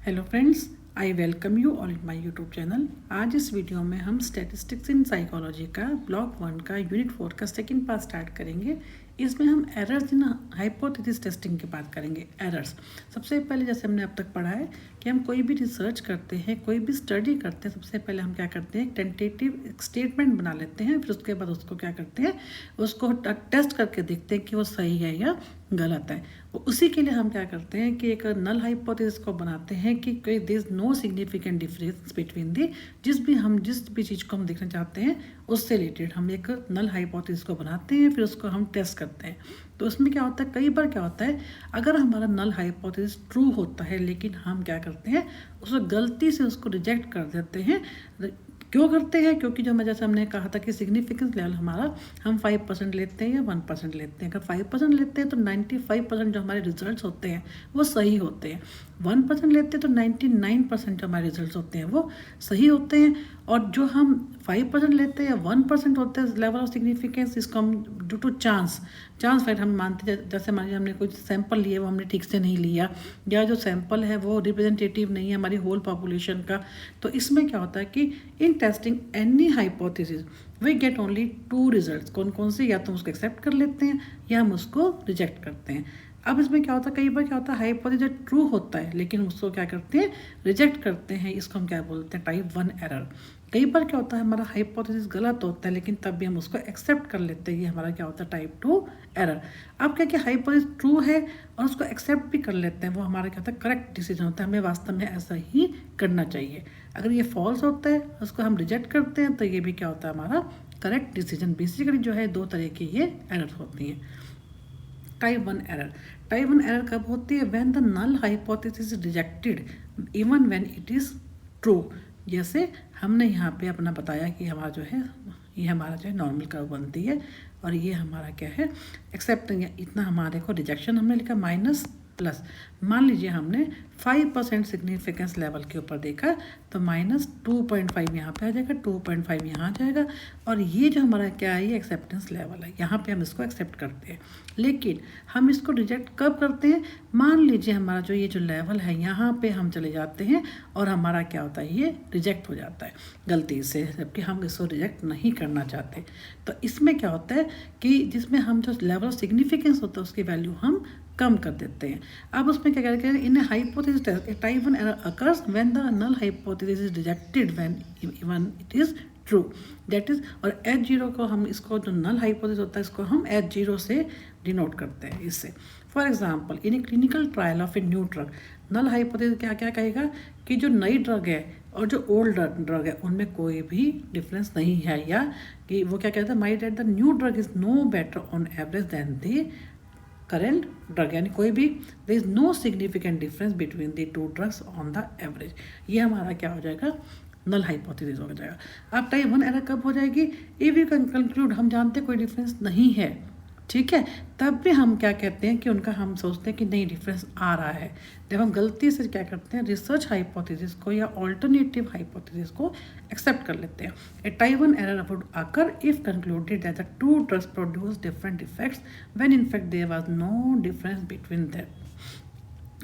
Hello friends, I welcome you all in my YouTube channel. आज इस video में हम स्टैटिस्टिक्स इन साइकोलॉजी का ब्लॉक 1 का यूनिट 4 का सेकंड पार्ट स्टार्ट करेंगे। इसमें हम एरर्स इन हाइपोथेसिस टेस्टिंग की बात करेंगे। एरर्स सबसे पहले, जैसे हमने अब तक पढ़ा है कि हम कोई भी रिसर्च करते हैं, कोई भी स्टडी करते हैं, सबसे पहले हम क्या करते हैं, टेंटेटिव स्टेटमेंट बना लेते हैं। फिर उसके बाद उसको क्या करते हैं, उसको टेस्ट करके देखते हैं कि वो सही है या गलत है। उसी के लिए हम क्या करते हैं कि एक नल हाइपोथेसिस को बनाते हैं कि कोई there is no significant difference between the जिस भी चीज़ को हम देखना चाहते हैं उससे रिलेटेड हम एक नल हाइपोथेसिस को बनाते हैं, फिर उसको हम टेस्ट करते हैं। तो उसमें क्या होता है, कई बार क्या होता है, अगर हमारा नल हाइपोथेसिस ट्रू होता है लेकिन हम क्या करते हैं, उसको गलती से उसको रिजेक्ट कर देते हैं। क्यों करते हैं? क्योंकि जो मैं जैसे हमने कहा था कि सिग्निफिकेंस लेवल हमारा हम 5% लेते हैं या 1% लेते हैं। अगर 5% लेते हैं तो 95% जो हमारे रिजल्ट्स होते हैं वो सही होते हैं। 1% लेते हैं तो 99% जो हमारे रिजल्ट्स होते हैं वो सही होते हैं। और जो हम 5% लेते हैं या 1% होते हैं लेवल ऑफ सिग्निफिकेंस, इसको हम ड्यू टू चांस फैक्ट हम मानते हैं। जैसे मान लीजिए हमने कुछ सैंपल लिए, वो हमने ठीक से नहीं लिया, या जो सैंपल है वो रिप्रेजेंटेटिव नहीं है हमारी होल पॉपुलेशन का। तो इसमें क्या होता है कि in testing any hypothesis we get only 2 results. कौन कौन से? या तो हम उसको एक्सेप्ट कर लेते हैं या हम उसको रिजेक्ट करते हैं। अब इसमें क्या होता है, कई बार क्या होता है, हाइपोथेसिस ट्रू होता है लेकिन हम उसको क्या करते हैं, रिजेक्ट करते हैं। इसको हम क्या बोलते हैं, टाइप 1 एरर। कई बार क्या होता है, हमारा हाइपोथेसिस गलत होता है लेकिन तब भी हम उसको एक्सेप्ट कर लेते हैं। ये हमारा क्या होता है, टाइप 2 एरर। अब क्या हाइपोथेसिस ट्रू है और उसको एक्सेप्ट भी कर लेते हैं, वो हमारा क्या होता है, करेक्ट डिसीजन होता है, हमें वास्तव में ऐसा ही करना चाहिए। अगर ये फॉल्स होता है, उसको हम रिजेक्ट करते हैं, तो ये भी क्या होता है, हमारा करेक्ट डिसीजन। बेसिकली जो है 2 तरह की ये एरर होती हैं। Type 1 error. टाइप 1 एरर कब होती है? When the null hypothesis is rejected even when it is true. जैसे हमने यहाँ पे अपना बताया कि हमारा जो है, ये हमारा जो है नॉर्मल कर्व बनती है और ये हमारा क्या है, एक्सेप्ट। इतना हमारे को रिजेक्शन हमने लिखा माइनस प्लस। मान लीजिए हमने 5% सिग्निफिकेंस लेवल के ऊपर देखा तो -2.5 यहाँ पे आ जाएगा, 2.5 यहाँ आ जाएगा। और ये जो हमारा क्या है, ये एक्सेप्टेंस लेवल है, यहाँ पे हम इसको एक्सेप्ट करते हैं। लेकिन हम इसको रिजेक्ट कब करते हैं? मान लीजिए हमारा जो ये जो लेवल है यहाँ पे हम चले जाते हैं और हमारा क्या होता है, ये रिजेक्ट हो जाता है गलती से, जबकि हम इसको रिजेक्ट नहीं करना चाहते। तो इसमें क्या होता है कि जिसमें हम जो लेवल ऑफ सिग्निफिकेंस होता है उसकी वैल्यू हम कम कर देते हैं। अब उसमें क्या करेंगे, in hypothesis test a type 1 error occurs when the null hypothesis is rejected when even it is true, that is. और H0 को हम, इसको जो नल हाइपोथेसिस होता है इसको हम H0 से डिनोट करते हैं इससे। For example, in a clinical trial of a new drug, null hypothesis क्या क्या कहेगा कि जो नई ड्रग है और जो ओल्ड ड्रग है उनमें कोई भी डिफरेंस नहीं है, या कि वो क्या कहता है, my date the new drug is no better on average than the current drug, यानी कोई भी there is no significant difference between the 2 drugs on the average. ये हमारा क्या हो जाएगा, नल हाइपोथेसिस हो जाएगा। अब टाइप 1 एरर कब हो जाएगी? इफ वी कैन कंक्लूड, हम जानते कोई डिफरेंस नहीं है, ठीक है, तब भी हम क्या कहते हैं कि उनका हम सोचते हैं कि नहीं डिफरेंस आ रहा है। जब हम गलती से क्या करते हैं, रिसर्च हाइपोथेसिस को या ऑल्टरनेटिव हाइपोथेसिस को एक्सेप्ट कर लेते हैं। A type 1 error would occur if concluded that the 2 drugs produce different effects when in fact there was no difference between them.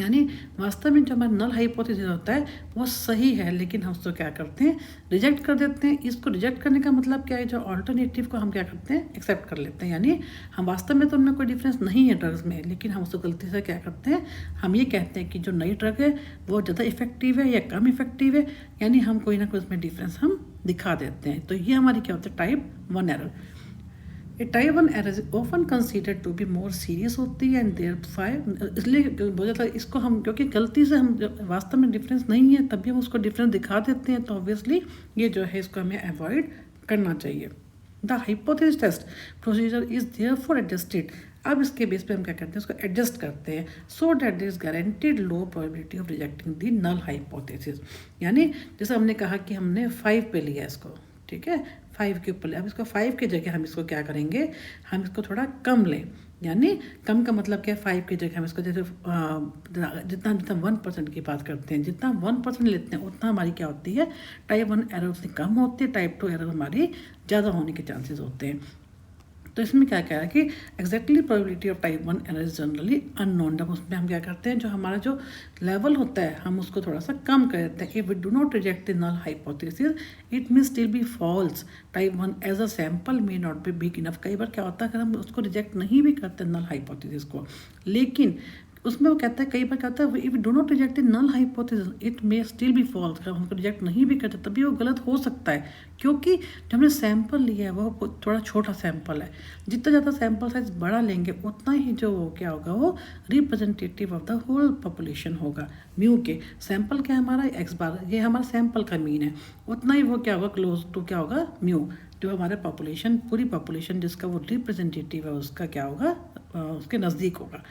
यानी वास्तव में जो हमारा नल हाइपोथेसिस होता है वो सही है लेकिन हम उसको क्या करते हैं, रिजेक्ट कर देते हैं। इसको रिजेक्ट करने का मतलब क्या है, जो ऑल्टरनेटिव को हम क्या करते हैं, एक्सेप्ट कर लेते हैं। यानी हम वास्तव में तो उनमें कोई डिफरेंस नहीं है ड्रग्स में, लेकिन हम उसको गलती से क्या करते हैं, हम ये कहते हैं कि जो नई ड्रग है वो ज़्यादा इफेक्टिव है या कम इफेक्टिव है, यानी हम कोई ना कोई उसमें डिफरेंस हम दिखा देते हैं। तो ये हमारी क्या होता है, type 1 error. A type 1 error is often considered to be more serious होती है एंड देयर फाइव, इसलिए बोला जाता है इसको हम, क्योंकि गलती से हम वास्तव में डिफरेंस नहीं है तभी हम उसको डिफरेंस दिखा देते हैं, तो ऑब्वियसली ये जो है इसको हमें अवॉइड करना चाहिए। The hypothesis test procedure is therefore adjusted. अब इसके बेस पे हम क्या करते हैं, उसको एडजस्ट करते हैं, so that there is guaranteed low probability of rejecting the null hypothesis. यानी जैसे हमने कहा कि हमने 5 पे लिया इसको, ठीक है, 5 के ऊपर। अब इसको 5 की जगह हम इसको क्या करेंगे, हम इसको थोड़ा कम लें। यानी कम का मतलब क्या है, 5 की जगह हम इसको जैसे जितना 1% की बात करते हैं, जितना 1% लेते हैं उतना हमारी क्या होती है, टाइप 1 एरर उतनी कम होती है, टाइप 2 एरर हमारी ज़्यादा होने के चांसेस होते हैं। तो इसमें क्या कह रहा है कि exactly probability of type 1 error is generally unknown. जब उसमें हम क्या करते हैं, जो हमारा जो लेवल होता है हम उसको थोड़ा सा कम कर देते हैं। If we do not reject the null hypothesis it may still be false. Type 1 as a sample may not be big enough. कई बार क्या होता है, अगर हम उसको रिजेक्ट नहीं भी करते नल हाइपोथेसिस को, लेकिन उसमें वो कहता है, कई बार कहता है if do not reject null hypothesis it may still be false. अगर हम उसको रिजेक्ट नहीं भी करते तभी वो गलत हो सकता है, क्योंकि जो हमने सैंपल लिया है वो थोड़ा छोटा सैंपल है। जितना ज़्यादा सैंपल साइज बड़ा लेंगे उतना ही जो क्या होगा वो representative of the whole population होगा। म्यू के सैंपल क्या है हमारा एक्स बार, ये हमारा सैंपल का मीन है, उतना ही वो क्या होगा क्लोज टू क्या होगा म्यू, जो हमारे पॉपुलेशन पूरी पॉपुलेशन जिसका वो रिप्रेजेंटेटिव है उसका क्या होगा उसके नज़दीक होगा।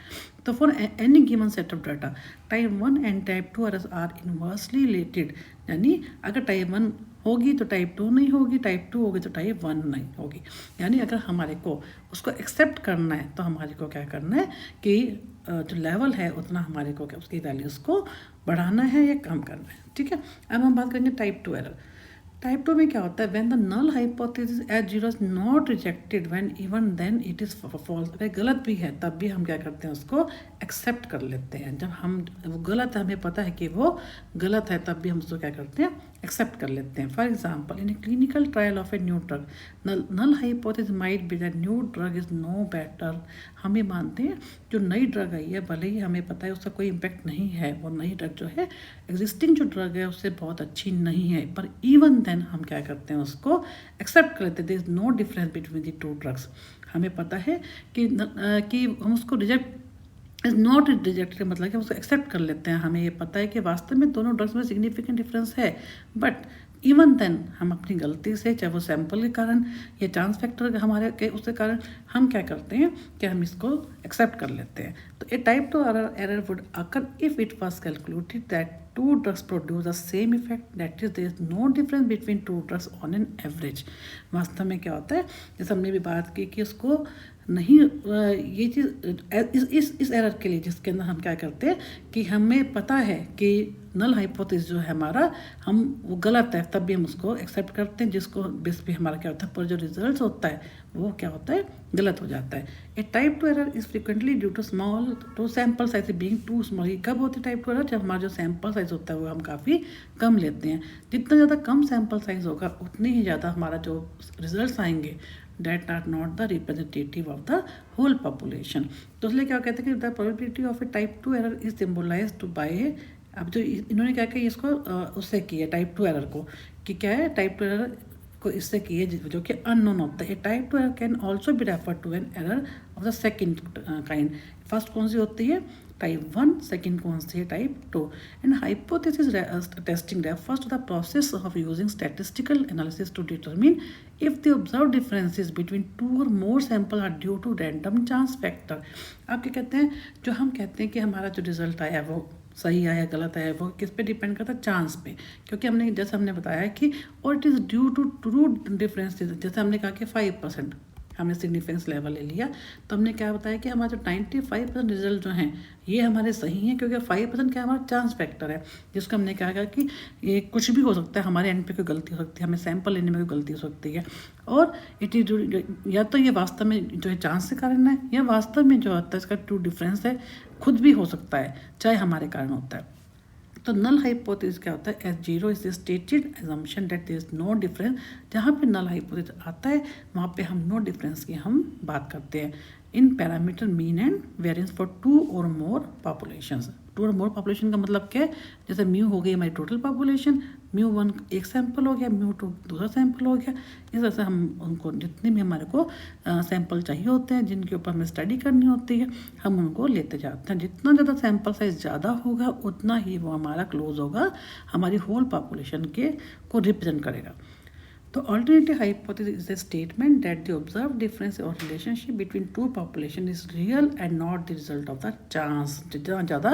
तो for any given set of data type 1 and type 2 are inversely related. यानी अगर टाइप 1 होगी तो टाइप 2 नहीं होगी, टाइप 2 होगी तो टाइप 1 नहीं होगी। यानी अगर हमारे को उसको एक्सेप्ट करना है तो हमारे को क्या करना है कि जो लेवल है उतना हमारे को क्या उसकी वैल्यूज़ को बढ़ाना है या कम करना है। ठीक है, अब हम बात करेंगे टाइप 2 एरर। टाइप 2 में क्या होता है, when the null hypothesis as zero is not rejected when even then it is false. अगर गलत भी है तब भी हम क्या करते हैं उसको एक्सेप्ट कर लेते हैं। जब हम वो गलत है, हमें पता है कि वो गलत है, तब भी हम उसको क्या करते हैं एक्सेप्ट कर लेते हैं। For example in a clinical trial of a new drug null hypothesis might be that new drug is no better. हम ये मानते हैं जो नई ड्रग आई है, भले ही हमें पता है उसका कोई इम्पैक्ट नहीं है, वो नई ड्रग जो है एग्जिस्टिंग जो ड्रग है उससे बहुत अच्छी नहीं है, पर इवन देन हम क्या करते हैं उसको एक्सेप्ट कर लेते हैं। There is no difference between the two drugs. हमें पता है कि हम उसको रिजेक्ट इज नॉट रिजेक्टेड मतलब कि हम उसको एक्सेप्ट कर लेते हैं। हमें ये पता है कि वास्तव में दोनों ड्रग्स में सिग्निफिकेंट डिफरेंस है, बट इवन देन हम अपनी गलती से, चाहे वो सैंपल के कारण या चांस फैक्टर हमारे के उसके कारण, हम क्या करते हैं कि हम इसको एक्सेप्ट कर लेते हैं। तो a type 2 error would occur if it was calculated that two drugs produce the same effect, that is there is no difference between two drugs on an average। वास्तव में क्या होता है, जैसे हमने भी बात की कि उसको नहीं ये चीज़ इस एरर के लिए जिसके अंदर हम क्या करते हैं कि हमें पता है कि नल हाइपोथेसिस जो है हमारा हम वो गलत है, तब भी हम उसको एक्सेप्ट करते हैं, जिसको बेस पे हमारा क्या होता है पर जो रिजल्ट होता है वो क्या होता है गलत हो जाता है। A type 2 error is frequently due to small to sample size being too small. ये कब होती है टाइप 2 एरर, जब हमारा जो सैम्पल साइज होता है वो हम काफ़ी कम लेते हैं। जितना ज़्यादा कम सैम्पल साइज होगा उतने ही ज़्यादा हमारा जो रिजल्ट आएंगे that are not the representative of the whole population। तो इसलिए क्या कहते हैं कि the probability of a type 2 error is symbolized by अब जो इन्होंने क्या किया इसको उससे किया टाइप 2 एरर को कि क्या है टाइप 2 एरर को इससे किए जो कि अननोन होता है। Type 2 error can also be refer to an error of the second kind. First कौन सी होती है टाइप 1, सेकेंड कौन सी है type 2। And hypothesis testing refers to the process of using statistical analysis to determine if the observed differences between two or more sample are due to random chance factor। आप क्या कहते हैं, जो हम कहते हैं कि हमारा जो रिजल्ट आया वो सही आया गलत आया, वो किस पे डिपेंड करता है चांस पे। क्योंकि हमने जैसे हमने बताया कि और it is due to true differences. जैसे हमने कहा कि 5% हमने सिग्निफिकेंस लेवल ले लिया, तो हमने क्या बताया कि हमारे जो 95% रिजल्ट जो हैं ये हमारे सही हैं, क्योंकि 5% क्या हमारा चांस फैक्टर है, जिसको हमने कहा कि ये कुछ भी हो सकता है, हमारे एंड पे कोई गलती हो सकती है, हमें सैंपल लेने में कोई गलती हो सकती है। और इट इज या तो ये वास्तव में जो है चांस के कारण है, या वास्तव में जो होता है इसका ट्रू डिफरेंस है खुद भी हो सकता है, चाहे हमारे कारण होता है। तो नल हाइपोथेसिस क्या होता है, H zero is stated assumption that there is no difference. जहाँ पे नल हाइपोथेसिस आता है वहाँ पे हम नो डिफरेंस की हम बात करते हैं in parameter mean and variance for two or more populations. To or more population का मतलब क्या है, जैसे म्यू हो गई हमारी टोटल पॉपुलेशन, म्यू 1 एक सैंपल हो गया, म्यू 2 दूसरा सैंपल हो गया। इस तरह से हम उनको जितने भी हमारे को सैंपल चाहिए होते हैं जिनके ऊपर हमें स्टडी करनी होती है, हम उनको लेते जाते हैं। जितना ज़्यादा सैंपल साइज ज़्यादा होगा उतना ही वो हमारा क्लोज होगा, हमारी होल पॉपुलेशन के को रिप्रेजेंट करेगा। तो alternative hypothesis is a statement that the observed difference or relationship between two population is real and not the result of the chance। जितना ज़्यादा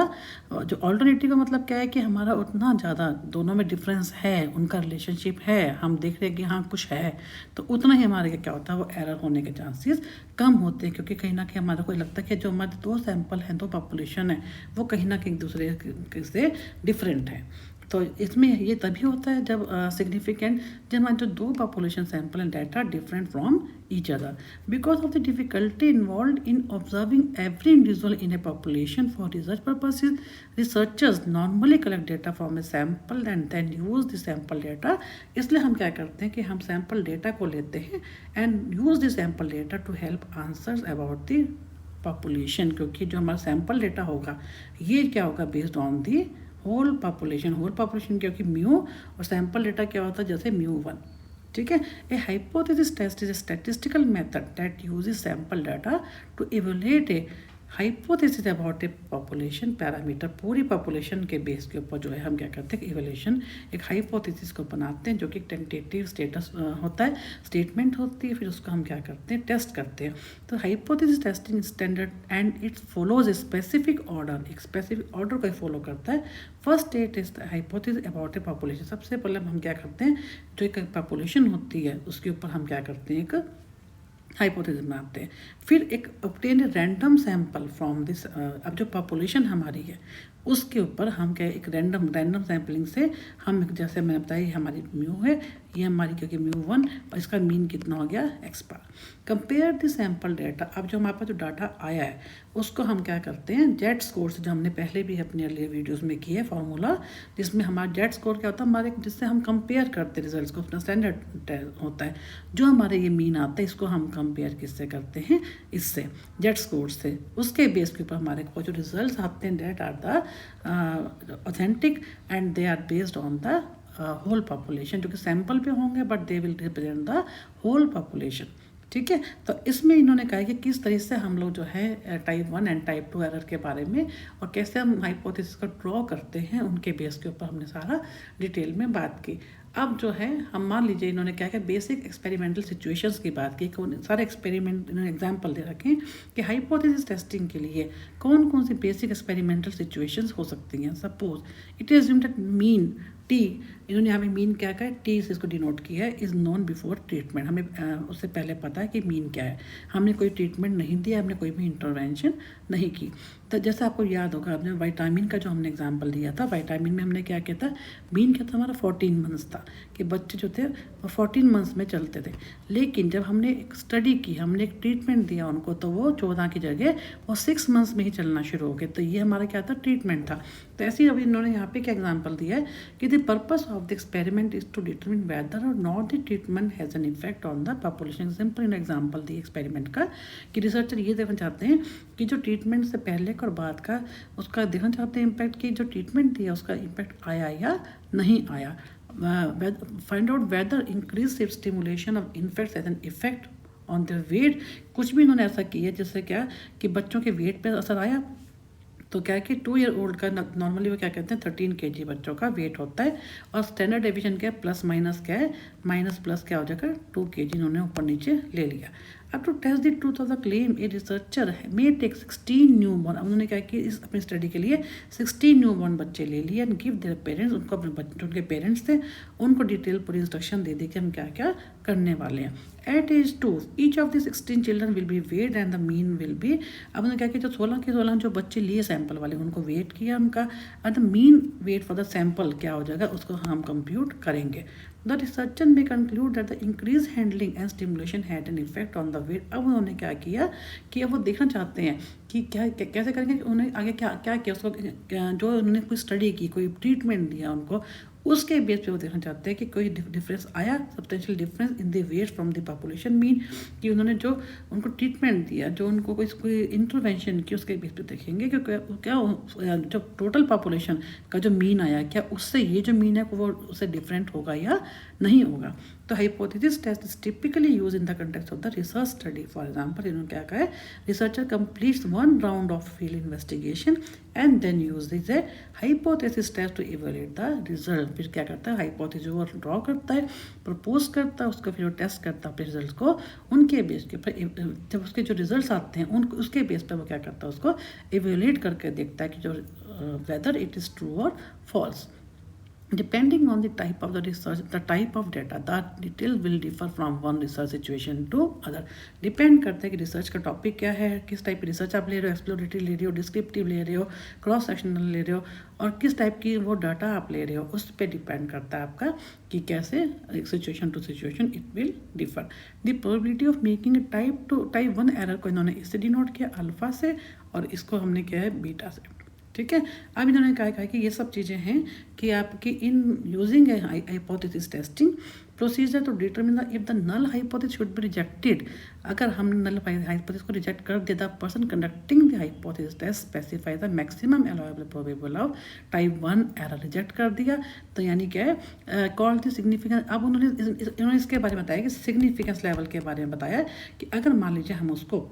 जो ऑल्टरनेटिव का मतलब क्या है कि हमारा उतना ज़्यादा दोनों में डिफरेंस है, उनका रिलेशनशिप है, हम देख रहे हैं कि हाँ कुछ है, तो उतना ही हमारे क्या होता है वो एरर होने के चांसेस कम होते हैं। क्योंकि कहीं ना कहीं हमारे को लगता है कि जो हमारे दो सैंपल हैं, दो पॉपुलेशन है, वो कहीं ना कहीं एक दूसरे से डिफरेंट है। तो इसमें ये तभी होता है जब सिग्निफिकेंट, जब हमारे जो दो population sample and data different from each other because of the difficulty involve in observing every individual in a population for research purposes researchers normally collect data from a sample and then use the sample data. इसलिए हम क्या करते हैं कि हम sample data को लेते हैं and use the sample data to help answers about the population, क्योंकि जो हमारा सैंपल डेटा होगा ये क्या होगा based on the whole population क्योंकि म्यू और सैंपल डेटा क्या होता है जैसे μ1। ठीक है। A hypothesis test is a statistical method that uses sample data to evaluate a hypothesis about a population parameter. पूरी पॉपुलेशन के बेस के ऊपर जो है हम क्या करते हैं इवैल्यूएशन एक हाइपोथेसिस को बनाते हैं जो कि टेंटेटिव स्टेटस होता है, स्टेटमेंट होती है, फिर उसको हम क्या करते हैं टेस्ट करते हैं। तो hypothesis testing standard and it's follows a specific order, एक स्पेसिफिक ऑर्डर को फॉलो करता है। First state is hypothesis about a population. सबसे पहले हम क्या करते हैं जो एक पॉपुलेशन होती है उसके ऊपर हम क्या करते हैं एक हाइपोथेसिस बनाते हैं। फिर एक obtain random sample from this, अब जो पॉपुलेशन हमारी है उसके ऊपर हम क्या एक रैंडम सैम्पलिंग से हम जैसे मैंने बताया हमारी म्यू है, ये हमारी क्योंकि μ1 और इसका मीन कितना हो गया x bar. Compare the sample data. अब जो हमारे पास जो डाटा आया है उसको हम क्या करते हैं जेड स्कोर से, जो हमने पहले भी अपने अर्लियर वीडियोस में किया है फार्मूला, जिसमें हमारा जेड स्कोर क्या होता है हमारे, जिससे हम कंपेयर करते हैं रिजल्ट्स को, अपना स्टैंडर्ड होता है। जो हमारे ये मीन आता है इसको हम कंपेयर किससे करते हैं, इससे जेड स्कोर से। उसके बेस के ऊपर हमारे को जो रिजल्ट आते हैं that are the authentic and they are based on the whole population, जो कि सैंपल पे होंगे but they will represent the whole population. ठीक है। तो इसमें इन्होंने कहा कि किस तरह से हम लोग जो है टाइप 1 एंड टाइप 2 एरर के बारे में और कैसे हम हाइपोथेसिस को ड्रॉ करते हैं उनके बेस के ऊपर हमने सारा डिटेल में बात की। अब जो है हम मान लीजिए इन्होंने क्या किया बेसिक एक्सपेरिमेंटल सिचुएशंस की बात की, सारे एक्सपेरिमेंट इन्होंने एग्जांपल दे रखे हैं कि हाइपोथेसिस टेस्टिंग के लिए कौन कौन सी बेसिक एक्सपेरिमेंटल सिचुएशंस हो सकती हैं। Suppose it is assumed that mean T, इन्होंने हमें मीन क्या कहा है टी से इसको डिनोट किया है, इज नॉन बिफोर ट्रीटमेंट। हमें उससे पहले पता है कि मीन क्या है, हमने कोई ट्रीटमेंट नहीं दिया, हमने कोई भी इंटरवेंशन नहीं की। तो जैसे आपको याद होगा आपने विटामिन का जो हमने एग्जांपल दिया था, विटामिन में हमने क्या किया था, मीन क्या था हमारा 14 मंथ्स था कि बच्चे जो थे वो 14 मंथ्स में चलते थे। लेकिन जब हमने एक स्टडी की, हमने एक ट्रीटमेंट दिया उनको, तो वो 14 की जगह वो 6 मंथ्स में ही चलना शुरू हो गए। तो ये हमारा क्या था ट्रीटमेंट था। तो ऐसे ही अभी इन्होंने यहाँ पे क्या एग्जाम्पल दिया है कि the purpose of the experiment is to determine whether or not the treatment has an effect on the population. Simple example the experiment का कि रिसर्चर ये देखना चाहते हैं कि जो ट्रीटमेंट से पहले और बाद का उसका देखना चाहते हैं इम्पैक्ट, कि जो ट्रीटमेंट दिया उसका इम्पैक्ट आया या नहीं आया। Find out whether increase stimulation of infants has an effect on the weight. कुछ भी इन्होंने ऐसा किया जिससे क्या कि बच्चों के वेट पे असर आया। तो क्या है कि 2 ईयर ओल्ड का नॉर्मली वो क्या कहते हैं 13 kg बच्चों का वेट होता है, और स्टैंडर्ड डेविएशन क्या है प्लस माइनस क्या है, माइनस प्लस क्या हो जाएगा 2 kg इन्होंने ऊपर नीचे ले लिया। अब to test the truth of the claim a researcher may take 16 newborn. अब उन्होंने क्या कि इस अपनी स्टडी के लिए 16 न्यूबॉर्न बच्चे ले लिए एंड गिव देयर पेरेंट्स, उनको अपने बच्चे उनके पेरेंट्स थे उनको डिटेल पूरी इंस्ट्रक्शन दे दी कि हम क्या क्या करने वाले हैं। At age 2 each of the 16 children will be weighed and the mean will be. अब उन्होंने क्या किया जो 16 के 16 जो बच्चे लिए सैंपल वाले उनको वेट किया उनका, और the mean weight for the sample क्या हो जाएगा उसको हम कंप्यूट करेंगे। The researcher may conclude that the increase handling and stimulation had an effect on the weight. अब उन्होंने क्या किया कि अब वो देखना चाहते हैं कि क्या कैसे करेंगे, उन्होंने आगे क्या किया उसको, जो उन्होंने कोई स्टडी की कोई ट्रीटमेंट दिया उनको, उसके बेस पे वो देखना चाहते हैं कि कोई डिफरेंस आया, substantial difference in the weight from the population mean, कि उन्होंने जो उनको ट्रीटमेंट दिया, जो उनको कोई इंटरवेंशन की, उसके बेस पे देखेंगे कि क्या जो टोटल पॉपुलेशन का जो मीन आया क्या उससे ये जो मीन है वो उससे डिफरेंट होगा या नहीं होगा। तो hypothesis test is typically use in the context of the research study. For example इन्होंने क्या कहा है, researcher completes 1 round of field investigation and then use this a hypothesis test to evaluate the result. फिर क्या करता है hypothesis वो draw करता है, प्रपोज करता है उसको, फिर वो टेस्ट करता है अपने रिजल्ट को, उनके बेस के ऊपर जब उसके जो रिजल्ट्स आते हैं उसके बेस पर वो क्या करता है उसको इवेल्युएट करके देखता है कि जो वेदर इट इज़ ट्रू और false. Depending on the type of the research, the type of data, the details will differ from one research situation to other. Depend करता है कि रिसर्च का टॉपिक क्या है, किस टाइप की रिसर्च आप ले रहे हो, एक्सप्लोरेटरी ले रहे हो, डिस्क्रिप्टिव ले रहे हो, क्रॉस सेक्शनल ले रहे हो, और किस टाइप की वो डाटा आप ले रहे हो, उस पर डिपेंड करता है आपका कि कैसे situation to situation it will differ. The probability of making type 1 error को इन्होंने इससे डिनोट किया अल्फा से, और इसको हमने किया है बीटा से. ठीक है. अब इन्होंने कहा कि ये सब चीज़ें हैं कि आपकी in using a hypothesis testing procedure to determine if the null hypothesis should be rejected. अगर हम नल हाइपोथेसिस को रिजेक्ट कर दे, the person conducting the hypothesis test specify the maximum allowable probable of type 1 error. Reject कर दिया तो यानी क्या है, कॉल द सिग्निफिकेंस. अब उन्होंने इसके बारे में बताया कि सिग्निफिकेंस लेवल के बारे में बताया कि अगर मान लीजिए हम उसको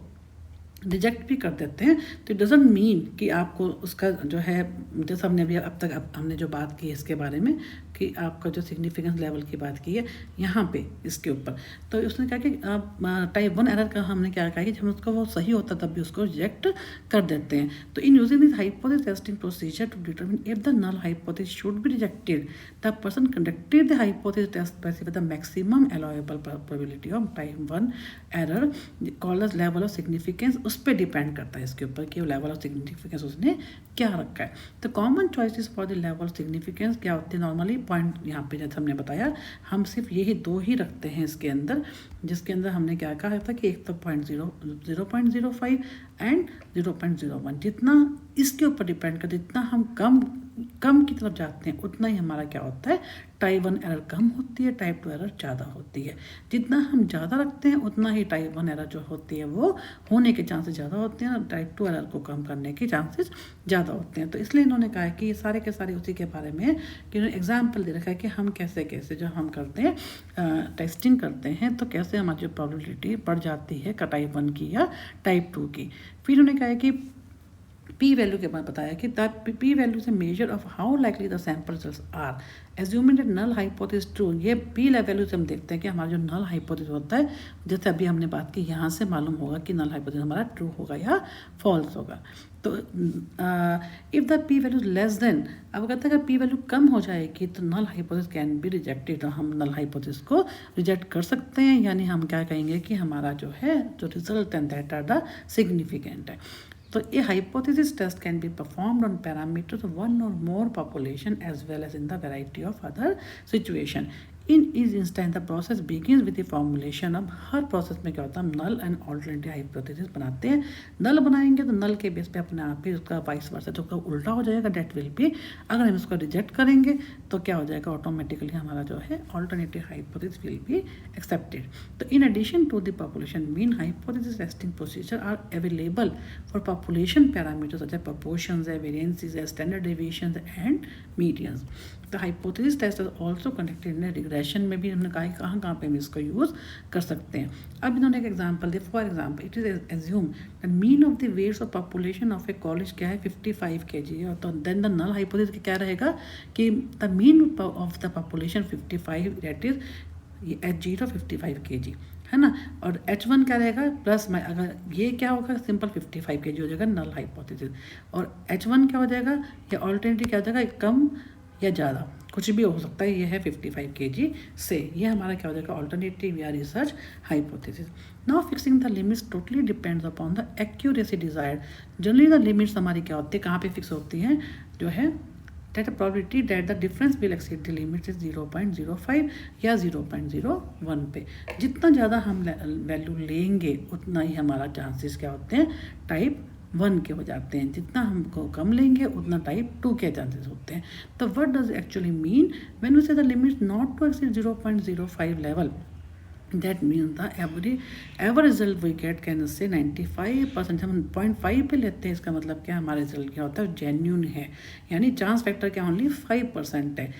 रिजेक्ट भी कर देते हैं तो इट डजेंट मीन कि आपको उसका जो है, जैसे हमने अभी अब तक हमने जो बात की है इसके बारे में कि आपका जो सिग्निफिकेंस लेवल की बात की है यहाँ पे इसके ऊपर, तो उसने कहा कि टाइप 1 एरर का हमने क्या कहा कि जब उसका वो सही होता तब भी उसको रिजेक्ट कर देते हैं. तो in using this hypothesis testing procedure to determine if the null hypothesis should be rejected, the person conducted the hypothesis test specify the maximum allowable probability of type 1 error called as level of significance. उस पर depend करता है इसके ऊपर कि level of significance उसने क्या रखा है. तो common choices for the level of significance क्या होती है नॉर्मली पॉइंट, यहाँ पे जैसे हमने बताया हम सिर्फ यही 2 ही रखते हैं इसके अंदर, जिसके अंदर हमने क्या कहा था कि एक तो 0.05 एंड 0.01. जितना इसके ऊपर डिपेंड करता है, जितना हम कम की तरफ जाते हैं उतना ही हमारा क्या होता है, टाइप 1 एरर कम होती है, टाइप 2 एरर ज़्यादा होती है. जितना हम ज़्यादा रखते हैं उतना ही टाइप 1 एरर जो होती है वो होने के चांसेस ज़्यादा होते हैं, और टाइप 2 एरर को कम करने के चांसेस ज़्यादा होते हैं. तो इसलिए इन्होंने कहा कि ये सारे के सारे उसी के बारे में कि इन्होंने एग्जाम्पल दे रखा है कि हम कैसे जो हम करते हैं टेस्टिंग करते हैं तो कैसे हमारी जो प्रोबेबिलिटी बढ़ जाती है टाइप 1 की या टाइप 2 की. फिर उन्होंने कहा कि पी वैल्यू के बाद बताया कि the p value is a measure of how likely the sample results are assuming that null hypothesis true. ये पी वैल्यू से हम देखते हैं कि हमारा जो नल हाइपोथेसिस होता है, जैसे अभी हमने बात की, यहाँ से मालूम होगा कि नल हाइपोथेसिस हमारा ट्रू होगा या फॉल्स होगा. तो if the p value less than, अब कहते हैं अगर पी वैल्यू कम हो जाएगी तो null hypothesis can be rejected. तो हम नल हाइपोथेसिस को रिजेक्ट कर सकते हैं, यानी हम क्या कहेंगे कि हमारा जो है जो result and that are the significant है. So a hypothesis test can be performed on parameters of one or more population as well as in the variety of other situation. In is instant the process begins with the formulation. अब हर process में क्या होता है, हम null and alternative hypothesis बनाते हैं. नल बनाएंगे तो नल के बेस पे अपने आप ही उसका वाइस वर्सा जो का उल्टा हो जाएगा, डेट विल बी. अगर हम इसको रिजेक्ट करेंगे तो क्या हो जाएगा, ऑटोमेटिकली हमारा जो है alternative hypothesis will be accepted. तो in addition to the population mean hypothesis testing procedure are available for population parameters such as proportions है, वेरिएंसेस है, standard deviations and medians. The hypothesis test is also conducted in regression में भी हमने कहा कहाँ पे हम इसको यूज़ कर सकते हैं. अब इन्होंने एक एग्जांपल दिया. For example it is assume the mean of the weights of population of a college क्या है 55 kg. और तो देन द नल हाइपोथेसिस क्या रहेगा कि the mean of the population 55, that is H0 55 kg है ना. और H1 क्या रहेगा प्लस में, अगर ये क्या होगा सिंपल 55 kg हो जाएगा नल हाइपोथेसिस. और H1 क्या हो जाएगा या ऑल्टरनेटिव क्या हो जाएगा, कम या ज़्यादा कुछ भी हो सकता है. ये है 55 kg से, ये हमारा क्या हो जाएगा ऑल्टरनेटिव या research hypothesis. Now fixing the limits totally depends upon the accuracy desired. Generally the limits हमारी क्या होती है, कहाँ पे फिक्स होती हैं, जो है that the probability that the difference will exceed the limit is 0.05 या 0.01 पे. जितना ज़्यादा हम वैल्यू लेंगे उतना ही हमारा चांसेस क्या होते हैं, टाइप 1 के हो जाते हैं. जितना हमको कम लेंगे उतना टाइप 2 के चांसेस होते हैं. तो what does actually mean when we say the limit not to exceed 0.05 level, that means the average result we get can say 95%. हम 0.5 पे लेते हैं, इसका मतलब क्या हमारा रिजल्ट क्या होता है, जेन्यून है, यानी चांस फैक्टर क्या ओनली 5% है.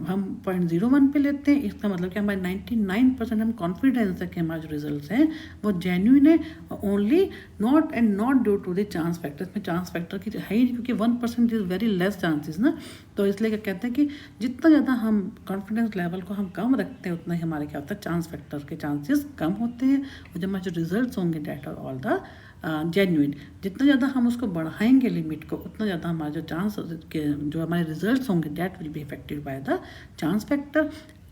हम 0.01 पे लेते हैं, इसका मतलब क्या हमारे 99% हम कॉन्फिडेंस है कि हमारे जो रिजल्ट हैं वो जेन्यून है, only not due to the chance factor. इसमें चांस फैक्टर की है ही, क्योंकि 1% इज़ वेरी लेस चांसेस ना. तो इसलिए क्या कहते हैं कि जितना ज़्यादा हम कॉन्फिडेंस लेवल को हम कम रखते हैं उतना ही हमारे क्या होता है चांस फैक्टर के चांसेस कम होते हैं, और जब हमारे जो रिजल्ट्स होंगे that are all the genuine. जितना ज़्यादा हम उसको बढ़ाएंगे लिमिट को, उतना ज़्यादा हमारा जो चांस जो हमारे रिजल्ट्स होंगे that will be affected by the chance factor,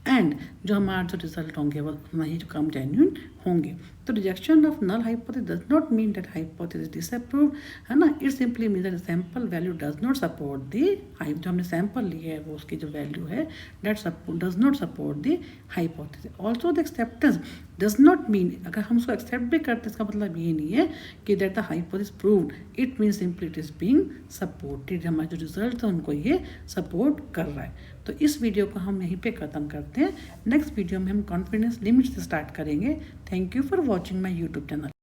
and जो हमारा जो रिजल्ट होंगे वो उतना ही जो कम जेन्युइन होंगे। तो rejection of null hypothesis does not mean that hypothesis disapproved, है ना। It simply mean that sample value does not support the hype, जो हमने सैंपल लिया है वो उसकी जो वैल्यू है that does not support the hypothesis. Also the acceptance does not mean, अगर हम उसको एक्सेप्ट भी करते हैं इसका मतलब ये नहीं है कि that the hypothesis proved, it mean simply it is being supported, हमारे जो रिजल्ट है उनको ये सपोर्ट कर रहा है। तो इस वीडियो को हम यहीं पे ख़त्म करते हैं। नेक्स्ट वीडियो में हम कॉन्फिडेंस लिमिट से स्टार्ट करेंगे। Thank you for watching my YouTube channel.